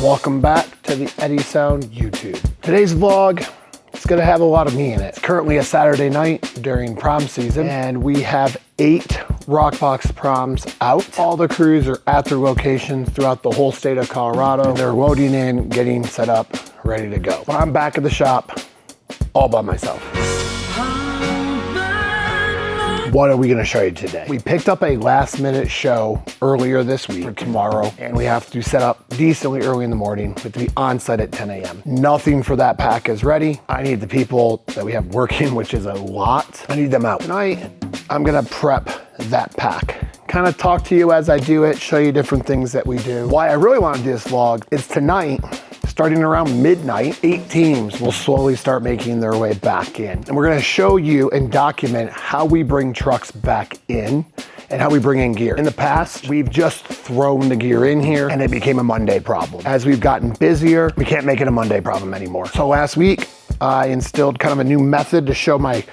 Welcome back to the Eddy Sound YouTube. Today's vlog, it's gonna have a lot of me in it. It's currently a Saturday night during prom season, and we have 8 Rockbox proms out. All the crews are at their locations throughout the whole state of Colorado. They're loading in, getting set up, ready to go. But I'm back at the shop all by myself. What are we gonna show you today? We picked up a last minute show earlier this week for tomorrow, and we have to set up decently early in the morning. We have to be on site at 10 a.m. Nothing for that pack is ready. I need the people that we have working, which is a lot. I need them out. Tonight, I'm gonna prep that pack. Kind of talk to you as I do it, show you different things that we do. Why I really wanna do this vlog is tonight, starting around midnight, 8 teams will slowly start making their way back in. And we're gonna show you and document how we bring trucks back in and how we bring in gear. In the past, we've just thrown the gear in here and it became a Monday problem. As we've gotten busier, we can't make it a Monday problem anymore. So last week, I instilled kind of a new method to show my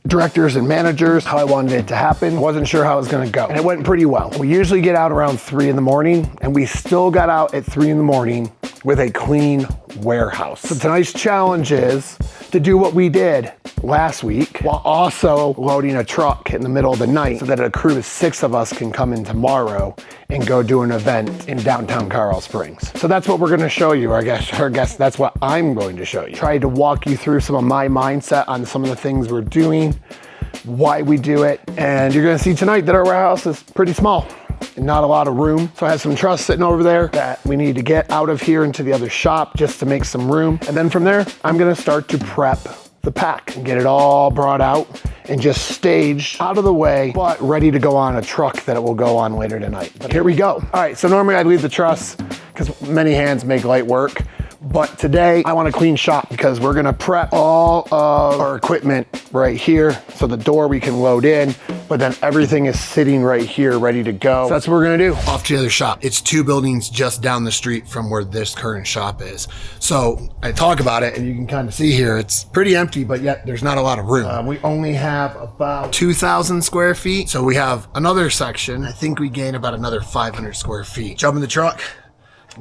directors and managers how I wanted it to happen. Wasn't sure how it was gonna go, and it went pretty well. We usually get out around 3 in the morning, and we still got out at 3 in the morning with a clean warehouse. So tonight's challenge is to do what we did last week while also loading a truck in the middle of the night so that a crew of 6 of us can come in tomorrow and go do an event in downtown Colorado Springs. So that's what we're gonna show you, or I guess that's what I'm going to show you. Try to walk you through some of my mindset on some of the things we're doing, why we do it, and you're gonna see tonight that our warehouse is pretty small. Not a lot of room. So I have some truss sitting over there that we need to get out of here into the other shop just to make some room. And then from there, I'm gonna start to prep the pack and get it all brought out and just staged out of the way, but ready to go on a truck that it will go on later tonight. But here we go. All right, so normally I'd leave the truss because many hands make light work. But today I want a clean shop because we're gonna prep all of our equipment right here. So the door we can load in, but then everything is sitting right here ready to go. So that's what we're gonna do. Off to the other shop. It's 2 buildings just down the street from where this current shop is. So I talk about it and you can kind of see here, it's pretty empty, but yet there's not a lot of room. We only have about 2,000 square feet. So we have another section. I think we gain about another 500 square feet. Jump in the truck.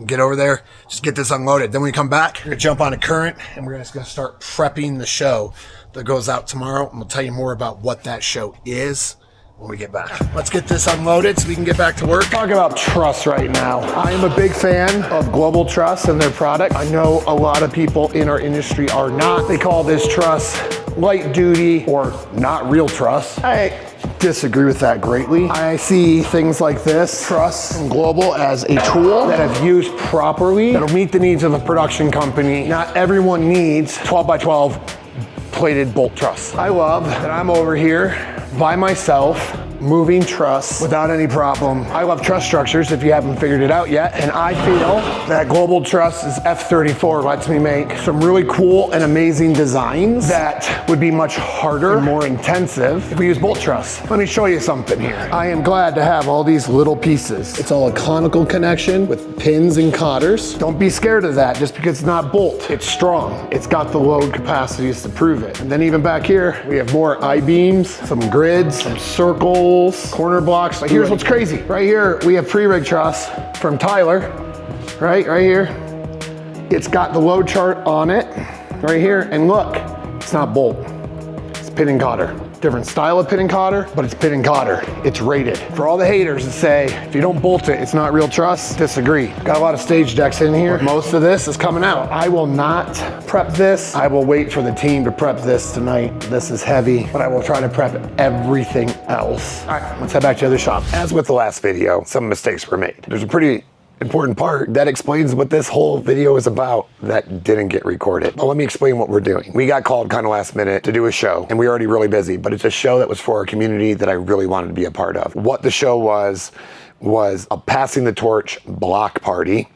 Get over there, just get this unloaded. Then when we come back, we're gonna jump on a current and we're just gonna start prepping the show that goes out tomorrow. And we'll tell you more about what that show is when we get back. Let's get this unloaded so we can get back to work. Talk about truss right now. I am a big fan of Global Truss and their product. I know a lot of people in our industry are not. They call this truss light duty or not real truss. I disagree with that greatly. I see things like this, Truss and Global, as a tool that if used properly, that'll meet the needs of a production company. Not everyone needs 12 by 12 plated bolt truss. I love that I'm over here by myself, moving truss without any problem. I love truss structures if you haven't figured it out yet. And I feel that Global Truss's F34 lets me make some really cool and amazing designs that would be much harder and more intensive if we use bolt truss. Let me show you something here. I am glad to have all these little pieces. It's all a conical connection with pins and cotters. Don't be scared of that just because it's not bolt. It's strong. It's got the load capacities to prove it. And then even back here, we have more I-beams, some grids, some circles, corner blocks. Here's what's crazy. Right here, we have pre-rig truss from Tyler, right here. It's got the load chart on it, right here. And look, it's not bolt, it's pin and cotter. Different style of pin and cotter, but it's pin and cotter. It's rated. For all the haters that say, if you don't bolt it, it's not real truss, disagree. Got a lot of stage decks in here. Most of this is coming out. I will not prep this. I will wait for the team to prep this tonight. This is heavy, but I will try to prep everything else. All right, let's head back to the other shop. As with the last video, some mistakes were made. There's a pretty important part that explains what this whole video is about that didn't get recorded. But let me explain what we're doing. We got called kind of last minute to do a show, and we were already really busy, but it's a show that was for our community that I really wanted to be a part of. What the show was a passing the torch block party,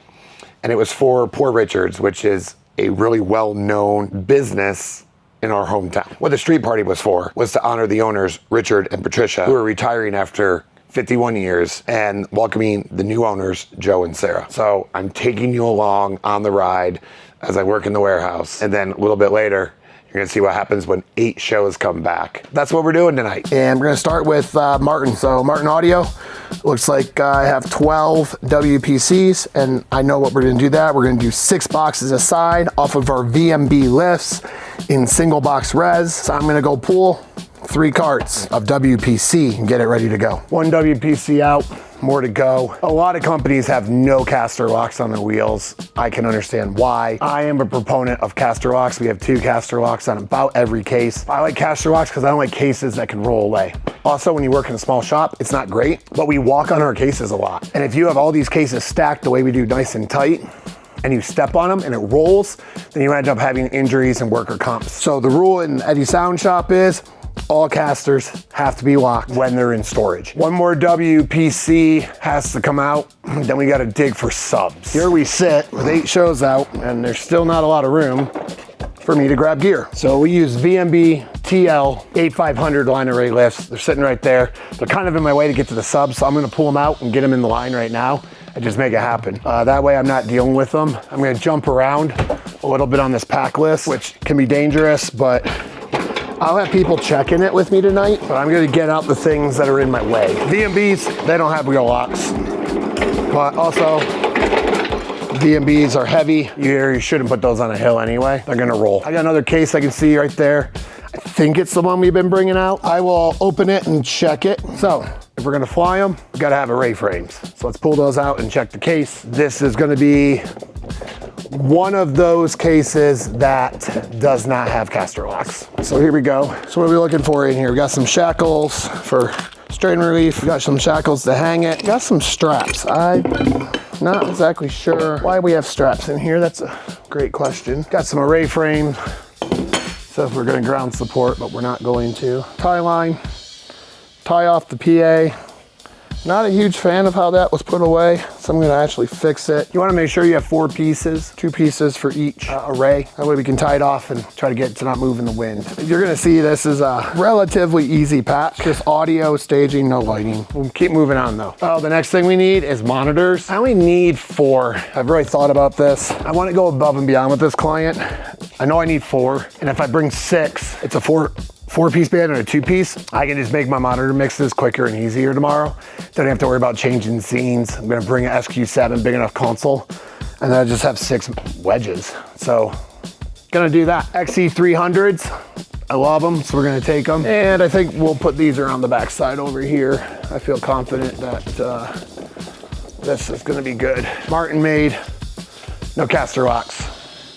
and it was for Poor Richards, which is a really well-known business in our hometown. What the street party was for was to honor the owners, Richard and Patricia, who are retiring after 51 years and welcoming the new owners, Joe and Sarah. So I'm taking you along on the ride as I work in the warehouse. And then a little bit later, You're gonna see what happens when 8 shows come back. That's what we're doing tonight. And we're gonna start with Martin. So Martin Audio, looks like I have 12 WPCs, and I know what we're gonna do that. We're gonna do 6 boxes aside off of our VMB lifts in single box res. So I'm gonna go pull 3 carts of WPC and get it ready to go. 1 WPC out, more to go. A lot of companies have no caster locks on their wheels. I can understand why. I am a proponent of caster locks. We have 2 caster locks on about every case. I like caster locks because I don't like cases that can roll away. Also, when you work in a small shop, it's not great, but we walk on our cases a lot. And if you have all these cases stacked the way we do, nice and tight, and you step on them and it rolls, then you end up having injuries and worker comps. So the rule in Eddy Sound shop is all casters have to be locked when they're in storage. 1 more WPC has to come out, then we gotta dig for subs. Here we sit with 8 shows out, and there's still not a lot of room for me to grab gear. So we use VMB TL 8500 line array lifts. They're sitting right there. They're kind of in my way to get to the subs, so I'm gonna pull them out and get them in the line right now and just make it happen. That way I'm not dealing with them. I'm gonna jump around a little bit on this pack list, which can be dangerous, but I'll have people checking it with me tonight, but I'm gonna get out the things that are in my way. VMBs, they don't have wheel locks, but also VMBs are heavy. You shouldn't put those on a hill anyway. They're gonna roll. I got another case I can see right there. I think it's the one we've been bringing out. I will open it and check it. So if we're gonna fly them, we gotta have array frames. So let's pull those out and check the case. This is gonna be one of those cases that does not have caster locks. So here we go. So what are we looking for in here? We got some shackles for strain relief. We got some shackles to hang it. We got some straps. I'm not exactly sure why we have straps in here. That's a great question. Got some array frames. Says we're gonna ground support, but we're not going to. Tie line, tie off the PA. Not a huge fan of how that was put away, so I'm gonna actually fix it. You wanna make sure you have 4 pieces, 2 pieces for each array. That way we can tie it off and try to get it to not move in the wind. You're gonna see this is a relatively easy patch. Just audio, staging, no lighting. We'll keep moving on though. Oh, the next thing we need is monitors. I only need 4. I've really thought about this. I wanna go above and beyond with this client. I know I need 4, and if I bring 6, it's a 4-piece band and a 2-piece. I can just make my monitor mixes quicker and easier tomorrow. Don't have to worry about changing scenes. I'm gonna bring an SQ7 big enough console, and then I just have 6 wedges. So, gonna do that. XE300s, I love them, so we're gonna take them. And I think we'll put these around the back side over here. I feel confident that this is gonna be good. Martin made, no caster locks.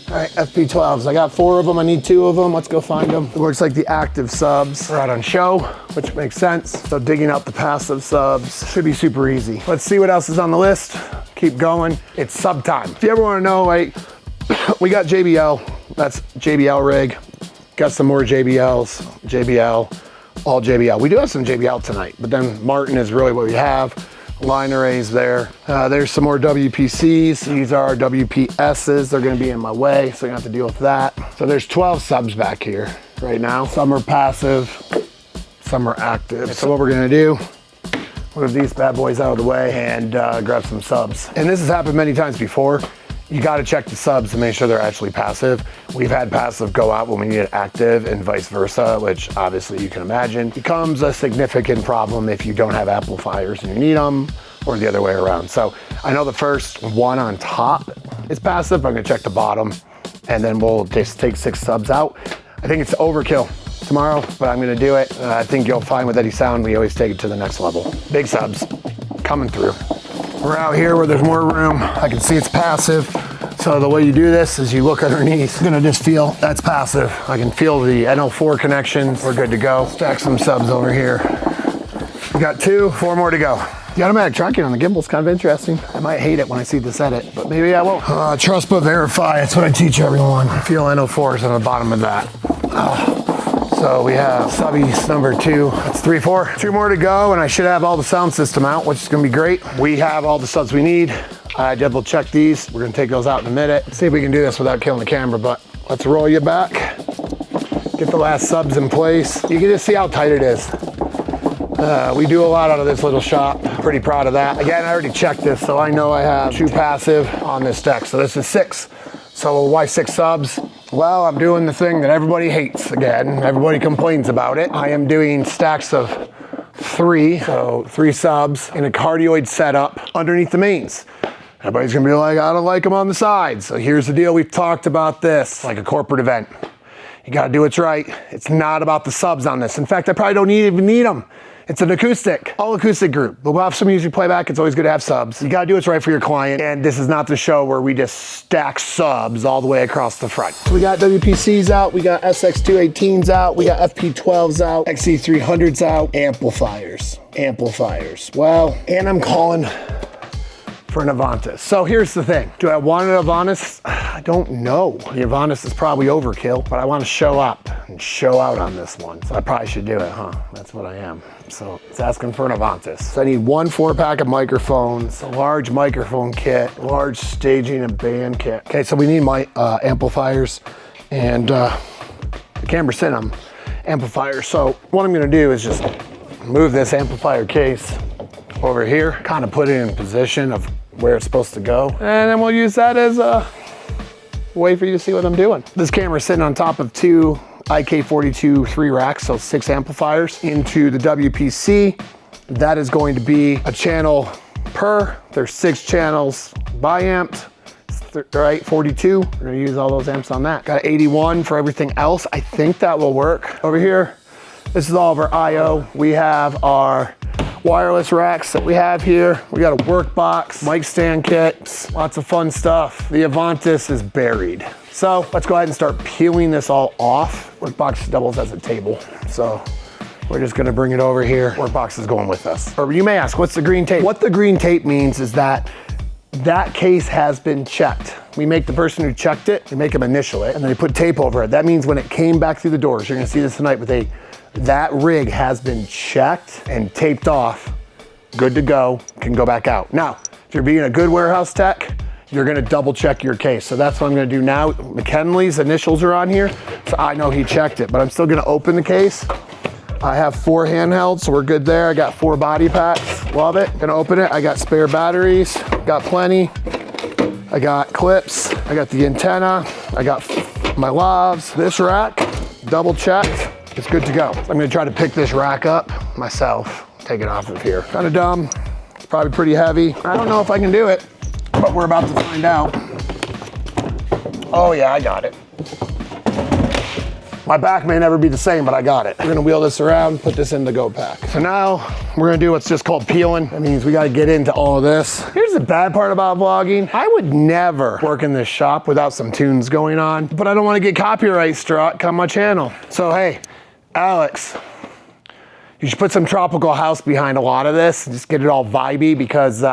All right, FP12s. I got 4 of them. I need 2 of them. Let's go find them. It looks like the active subs are out on show, which makes sense. So digging out the passive subs should be super easy. Let's see what else is on the list. Keep going. It's sub time. If you ever want to know, like, we got JBL. That's JBL rig. Got some more JBLs. JBL, all JBL. We do have some JBL tonight, but then Martin is really what we have. Line arrays there. There's some more WPCs. These are WPSs. They're gonna be in my way, so you have to deal with that. So there's 12 subs back here right now. Some are passive, some are active. So what we're gonna do, move these bad boys out of the way and grab some subs. And this has happened many times before. You gotta check the subs to make sure they're actually passive. We've had passive go out when we need it active and vice versa, which obviously you can imagine becomes a significant problem if you don't have amplifiers and you need them, or the other way around. So I know the first one on top is passive. I'm gonna check the bottom, and then we'll just take 6 subs out. I think it's overkill tomorrow, but I'm gonna do it. I think you'll find with Eddy Sound, we always take it to the next level. Big subs coming through. We're out here where there's more room. I can see it's passive. So the way you do this is you look underneath. You're gonna just feel that's passive. I can feel the NO4 connections. We're good to go. Stack some subs over here. We got 2, 4 more to go. The automatic tracking on the gimbal is kind of interesting. I might hate it when I see this edit, but maybe I won't. Trust but verify, that's what I teach everyone. Feel NO4s on the bottom of that. So we have subbies number 2. That's 3, 4. 2 more to go, and I should have all the sound system out, which is gonna be great. We have all the subs we need. I double check these. We're gonna take those out in a minute. Let's see if we can do this without killing the camera, but let's roll you back. Get the last subs in place. You can just see how tight it is. We do a lot out of this little shop. Pretty proud of that. Again, I already checked this, so I know I have 2 passive on this deck. So this is 6. So why 6 subs? Well, I'm doing the thing that everybody hates again. Everybody complains about it. I am doing stacks of 3, so 3 subs in a cardioid setup underneath the mains. Everybody's gonna be like, I don't like them on the sides. So here's the deal, we've talked about this, like a corporate event. You gotta do what's right. It's not about the subs on this. In fact, I probably don't even need them. It's an acoustic, all acoustic group. But we'll have some music playback. It's always good to have subs. You gotta do what's right for your client. And this is not the show where we just stack subs all the way across the front. So we got WPCs out, we got SX218s out, we got FP12s out, XC300s out, amplifiers. Well, and I'm calling for an Avantis. So here's the thing. Do I want an Avantis? I don't know. The Avantis is probably overkill, but I want to show up and show out on this one. So I probably should do it, huh? That's what I am. So it's asking for an Avantis. So I need 1 4-pack of microphones, a large microphone kit, large staging and band kit. Okay, so we need my amplifiers, and the camera's sitting on amplifiers. So what I'm gonna do is just move this amplifier case over here, kind of put it in position of where it's supposed to go. And then we'll use that as a way for you to see what I'm doing. This camera's sitting on top of 2 IK42 3 racks, so 6 amplifiers into the WPC. That is going to be a channel per. There's 6 channels bi-amped, right, 42. We're gonna use all those amps on that. Got 81 for everything else. I think that will work. Over here, this is all of our IO. We have our wireless racks that we have here. We got a work box, mic stand kits, lots of fun stuff. The Avantis is buried. So let's go ahead and start peeling this all off. Workbox doubles as a table. So we're just gonna bring it over here. Workbox is going with us. Or you may ask, what's the green tape? What the green tape means is that that case has been checked. We make the person who checked it, we make them initial it, and then they put tape over it. That means when it came back through the doors, you're gonna see this tonight with that rig has been checked and taped off, good to go, can go back out. Now, if you're being a good warehouse tech, you're gonna double check your case. So that's what I'm gonna do now. McKinley's initials are on here, so I know he checked it, but I'm still gonna open the case. I have 4 handhelds, so we're good there. I got 4 body packs, love it. Gonna open it, I got spare batteries, got plenty. I got clips, I got the antenna, I got my lavs. This rack, double checked. It's good to go. So I'm gonna try to pick this rack up myself, take it off of here. Kind of dumb, it's probably pretty heavy. I don't know if I can do it, but we're about to find out. Oh yeah, I got it. My back may never be the same, but I got it. We're gonna wheel this around, put this in the go pack. So now we're gonna do what's just called peeling. That means we gotta get into all of this. Here's the bad part about vlogging. I would never work in this shop without some tunes going on, but I don't wanna get copyright struck on my channel. So hey, Alex, you should put some tropical house behind a lot of this and just get it all vibey, because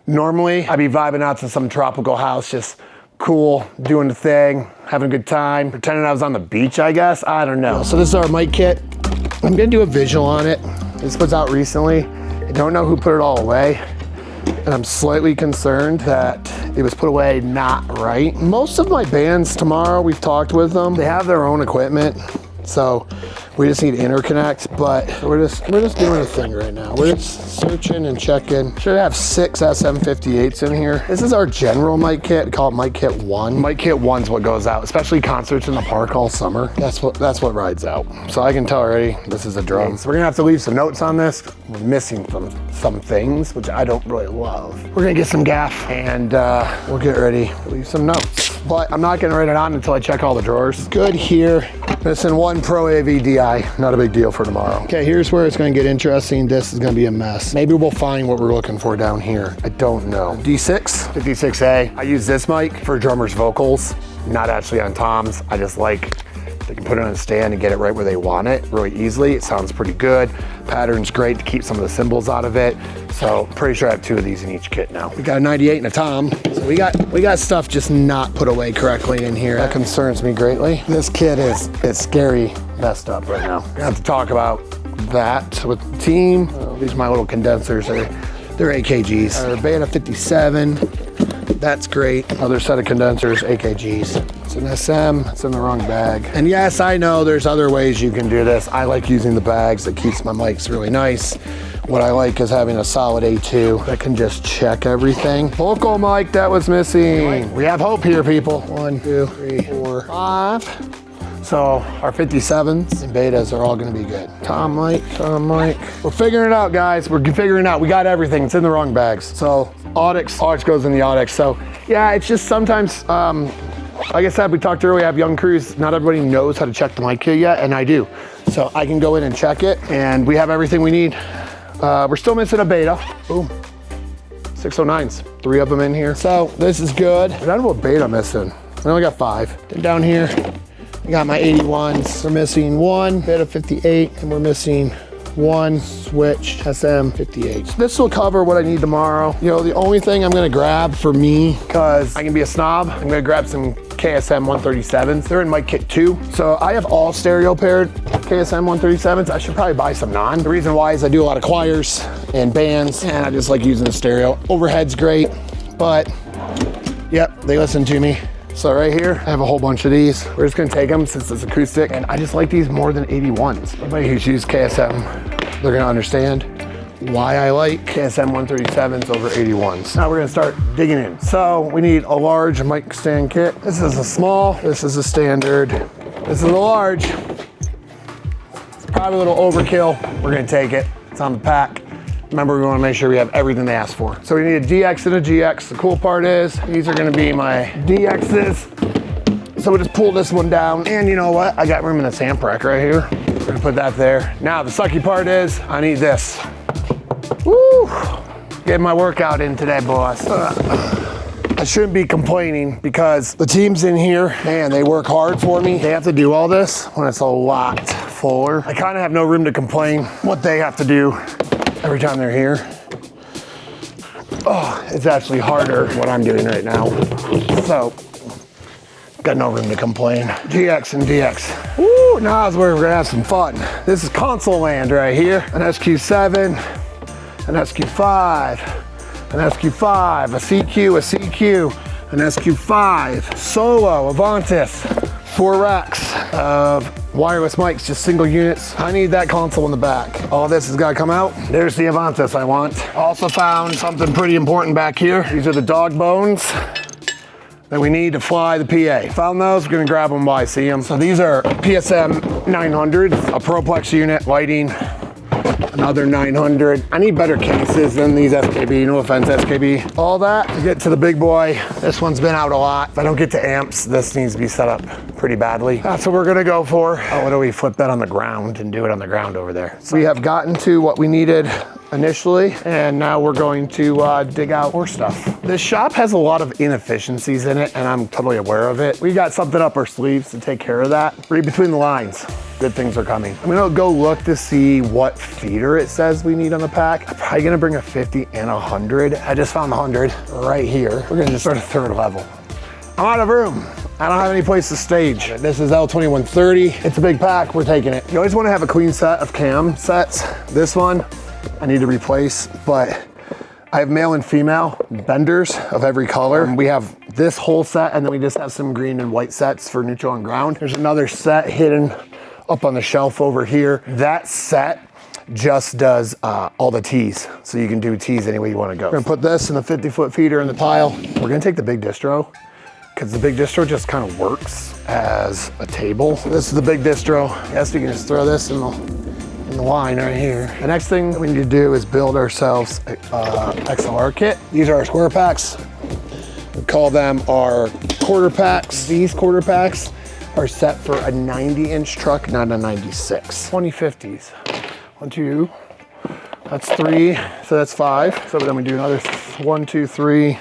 normally I'd be vibing out to some tropical house, just cool, doing the thing, having a good time, pretending I was on the beach, I guess. I don't know. So this is our mic kit. I'm gonna do a visual on it. This was out recently. I don't know who put it all away, and I'm slightly concerned that it was put away not right. Most of my bands tomorrow, we've talked with them. They have their own equipment, so we just need to interconnect, but we're just doing a thing right now. We're just searching and checking. Should have 6 SM58s in here. This is our general mic kit. We call it mic kit 1. Mic kit 1's what goes out, especially concerts in the park all summer. That's what rides out. So I can tell already this is a drum. So we're gonna have to leave some notes on this. We're missing some things, which I don't really love. We're gonna get some gaff and we'll get ready to leave some notes. But I'm not gonna write it on until I check all the drawers. Good here. Missing 1 Pro AV DI, not a big deal for tomorrow. Okay, here's where it's gonna get interesting. This is gonna be a mess. Maybe we'll find what we're looking for down here. I don't know. D6, 56A. I use this mic for drummers' vocals, not actually on toms. I just like, they can put it on a stand and get it right where they want it really easily. It sounds pretty good. Pattern's great to keep some of the cymbals out of it. So pretty sure I have 2 of these in each kit now. We got a 98 and a tom. So we got stuff just not put away correctly in here. That concerns me greatly. This kit is scary messed up right now. I have to talk about that with the team. These are my little condensers. They're AKGs. Our band of 57. That's great. Another set of condensers, AKGs. It's an SM, it's in the wrong bag. And yes, I know there's other ways you can do this. I like using the bags. It keeps my mics really nice. What I like is having a solid A2 that can just check everything. Vocal mic that was missing. We have hope here, people. 1, 2, 3, 4, 5. So our 57s and betas are all gonna be good. Tom mic. We're figuring it out, guys. We're figuring it out. We got everything. It's in the wrong bags. So Audix goes in the Audix. So yeah, it's just sometimes, like I said, we talked earlier, we have young crews. Not everybody knows how to check the mic kit yet, and I do. So I can go in and check it, and we have everything we need. We're still missing a beta. Boom. 609s, 3 of them in here. So this is good. I don't know what beta I'm missing. I only got 5. Then down here, I got my 81s. We're missing 1 beta 58, and we're missing 1 switch SM58. So this will cover what I need tomorrow. You know, the only thing I'm gonna grab for me, because I can be a snob, I'm gonna grab some KSM 137s. They're in mic kit 2. So I have all stereo paired KSM 137s. I should probably buy some non. The reason why is I do a lot of choirs and bands, and I just like using the stereo. Overhead's great, but yep, they listen to me. So right here, I have a whole bunch of these. We're just gonna take them since it's acoustic, and I just like these more than 81s. Anybody who's used KSM, they're gonna understand why I like KSM 137s over 81s. Now we're gonna start digging in. So we need a large mic stand kit. This is a small, this is a standard, this is a large. It's probably a little overkill. We're gonna take it, it's on the pack. Remember, we wanna make sure we have everything they asked for. So we need a DX and a GX. The cool part is, these are gonna be my DXs. So we'll just pull this one down. And you know what? I got room in this amp rack right here. We're gonna put that there. Now the sucky part is, I need this. Woo! Getting my workout in today, boss. I shouldn't be complaining because the teams in here, man, they work hard for me. They have to do all this when it's a lot fuller. I kind of have no room to complain what they have to do every time they're here. Oh, it's actually harder what I'm doing right now. So, got no room to complain. GX and DX. Woo, now is where we're gonna have some fun. This is console land right here. An SQ7, an SQ5, an SQ5, a CQ, a CQ, an SQ5, Solo, Avantis, 4 racks of wireless mics, just single units. I need that console in the back. All this has got to come out. There's the Avantis I want. Also found something pretty important back here. These are the dog bones that we need to fly the PA. Found those, we're gonna grab them while I see them. So these are PSM 900, a Proplex unit, lighting, another 900. I need better cases than these SKB, no offense SKB. All that to get to the big boy. This one's been out a lot. If I don't get to amps, this needs to be set up pretty badly. That's what we're gonna go for. Oh, what do we flip that on the ground and do it on the ground over there? So we have gotten to what we needed initially, and now we're going to dig out more stuff. This shop has a lot of inefficiencies in it, and I'm totally aware of it. We got something up our sleeves to take care of that. Read between the lines. Good things are coming. I'm gonna go look to see what feeder it says we need on the pack. I'm probably gonna bring a 50 and a 100. I just found the 100 right here. We're gonna just start a 3rd level. I'm out of room. I don't have any place to stage. This is L2130. It's a big pack, we're taking it. You always wanna have a clean set of cam sets. This one, I need to replace, but I have male and female benders of every color. We have this whole set, and then we just have some green and white sets for neutral and ground. There's another set hidden up on the shelf over here. That set just does all the T's. So you can do T's any way you wanna go. We're gonna put this in the 50-foot feeder in the tile. We're gonna take the big distro, because the big distro just kind of works as a table. So this is the big distro. I guess we can just throw this in the line right here. The next thing we need to do is build ourselves a XLR kit. These are our square packs. We call them our quarter packs. These quarter packs are set for a 90-inch truck, not a 96. 2050s. 1, 2, that's 3, so that's 5. So then we do another 1, 2, 3,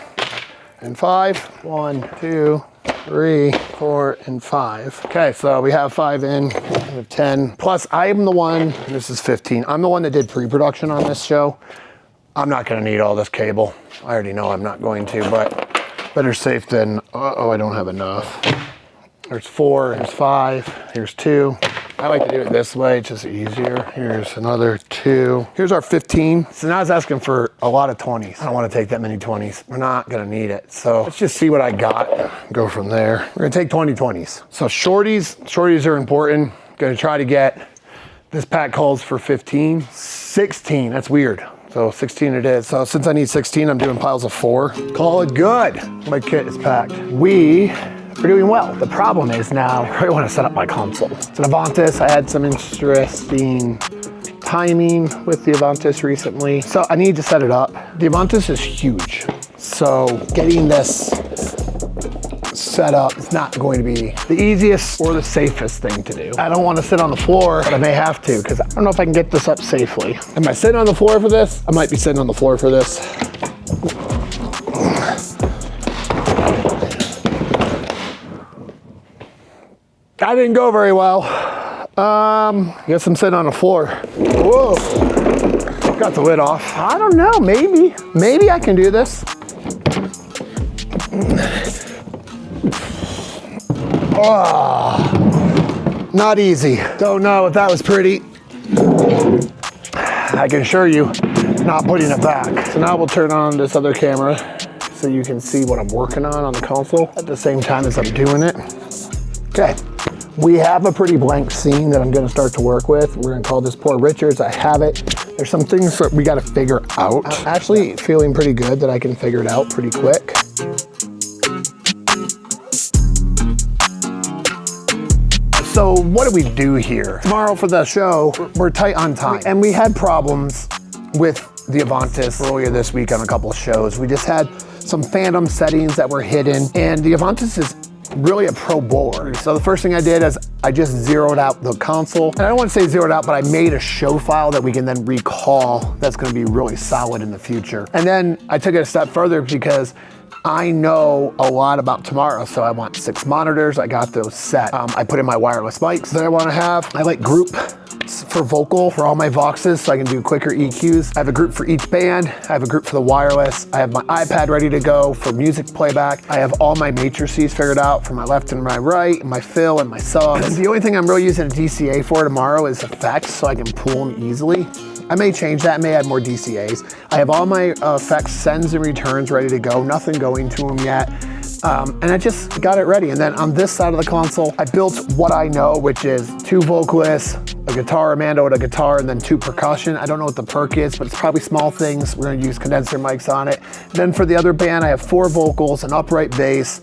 and 5. 1, 2, 3, 4, and 5. Okay, so we have 5 in, we have 10. Plus, I am the one, this is 15. I'm the one that did pre-production on this show. I'm not gonna need all this cable. I already know I'm not going to, but better safe than, uh-oh, I don't have enough. There's 4, there's 5, here's 2. I like to do it this way, it's just easier. Here's another 2. Here's our 15. So now I was asking for a lot of 20s. I don't want to take that many 20s. We're not gonna need it. So let's just see what I got. Go from there. We're gonna take 20 20s. So shorties are important. Gonna try to get, this pack calls for 15. 16, that's weird. So 16 it is. So since I need 16, I'm doing piles of 4. Call it good. My kit is packed. We're doing well. The problem is now, I really want to set up my console. It's an Avantis. I had some interesting timing with the Avantis recently. So I need to set it up. The Avantis is huge. So getting this set up is not going to be the easiest or the safest thing to do. I don't want to sit on the floor, but I may have to because I don't know if I can get this up safely. Am I sitting on the floor for this? I might be sitting on the floor for this. That didn't go very well. I guess I'm sitting on the floor. Whoa, got the lid off. I don't know, maybe I can do this. Oh, not easy. Don't know if that was pretty. I can assure you, not putting it back. So now we'll turn on this other camera so you can see what I'm working on the console at the same time as I'm doing it. Okay, we have a pretty blank scene that I'm gonna start to work with. We're gonna call this Poor Richards. I have it. There's some things that we gotta figure out. I'm actually feeling pretty good that I can figure it out pretty quick. So what do we do here? Tomorrow for the show, we're tight on time. And we had problems with the Avantis earlier this week on a couple of shows. We just had some phantom settings that were hidden, and the Avantis is really a pro bowler. So the first thing I did is I just zeroed out the console. And I don't want to say zeroed out, but I made a show file that we can then recall that's going to be really solid in the future. And then I took it a step further because I know a lot about tomorrow, so I want 6 monitors. I got those set. I put in my wireless mics that I want to have. I like group for vocal for all my Voxes so I can do quicker EQs. I have a group for each band. I have a group for the wireless. I have my iPad ready to go for music playback. I have all my matrices figured out for my left and my right, and my fill and my subs. The only thing I'm really using a DCA for tomorrow is effects, so I can pull them easily. I may change that, may add more DCAs. I have all my effects sends and returns ready to go, nothing going to them yet. And I just got it ready. And then on this side of the console, I built what I know, which is 2 vocalists, a guitar, a mando with a guitar, and then 2 percussion. I don't know what the perk is, but it's probably small things. We're gonna use condenser mics on it. Then for the other band, I have 4 vocals, an upright bass,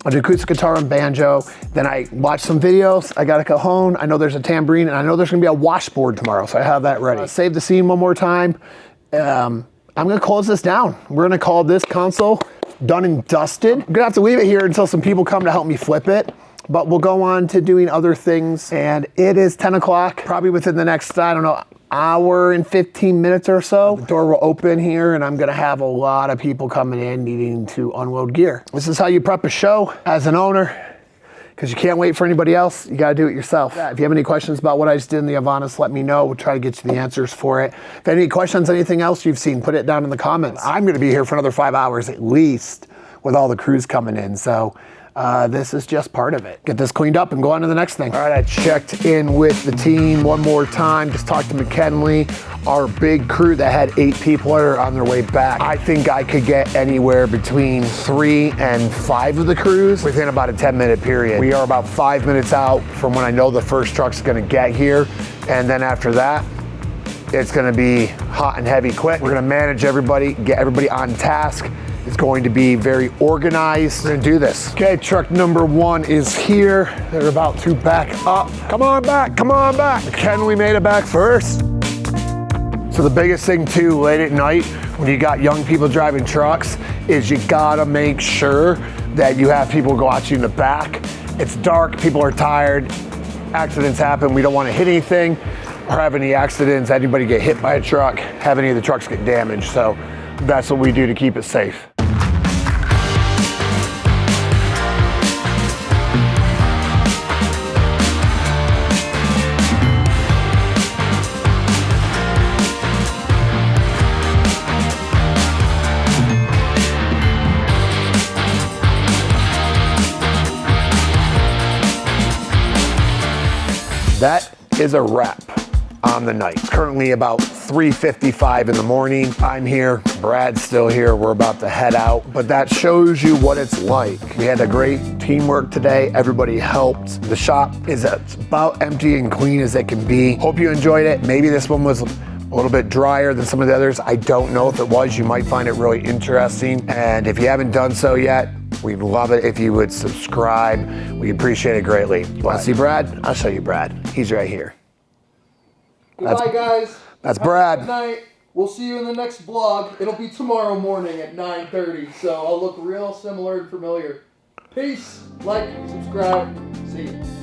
an acoustic guitar and banjo. Then I watched some videos. I got a cajon. I know there's a tambourine, and I know there's gonna be a washboard tomorrow, so I have that ready. Save the scene one more time. I'm gonna close this down. We're gonna call this console done and dusted. I'm gonna have to leave it here until some people come to help me flip it, but we'll go on to doing other things. And it is 10 o'clock, probably within the next, I don't know, hour and 15 minutes or so. The door will open here and I'm gonna have a lot of people coming in needing to unload gear. This is how you prep a show as an owner, because you can't wait for anybody else. You gotta do it yourself. If you have any questions about what I just did in the Avantis, let me know. We'll try to get you the answers for it. If any questions, anything else you've seen, put it down in the comments. I'm gonna be here for another 5 hours at least with all the crews coming in. So this is just part of it. Get this cleaned up and go on to the next thing. All right, I checked in with the team one more time. Just talked to McKinley, our big crew that had 8 people that are on their way back. I think I could get anywhere between 3 and 5 of the crews within about a 10-minute period. We are about 5 minutes out from when I know the first truck's gonna get here. And then after that, it's gonna be hot and heavy quick. We're gonna manage everybody, get everybody on task. It's going to be very organized. We're gonna do this. Okay, truck number 1 is here. They're about to back up. Come on back, come on back. McKinley made it back first. So the biggest thing too, late at night, when you got young people driving trucks, is you gotta make sure that you have people go out you in the back. It's dark, people are tired, accidents happen. We don't wanna hit anything or have any accidents, anybody get hit by a truck, have any of the trucks get damaged. So that's what we do to keep it safe. That is a rep on the night. It's currently about 3:55 in the morning. I'm here, Brad's still here, we're about to head out, but that shows you what it's like. We had a great teamwork today, everybody helped. The shop is about empty and clean as it can be. Hope you enjoyed it. Maybe this one was a little bit drier than some of the others. I don't know if it was. You might find it really interesting. And if you haven't done so yet, we'd love it if you would subscribe. We appreciate it greatly. You want to see Brad? I'll show you Brad. He's right here. Goodbye, guys. That's Brad. Good night. We'll see you in the next vlog. It'll be tomorrow morning at 9:30, so I'll look real similar and familiar. Peace. Like, subscribe. See you.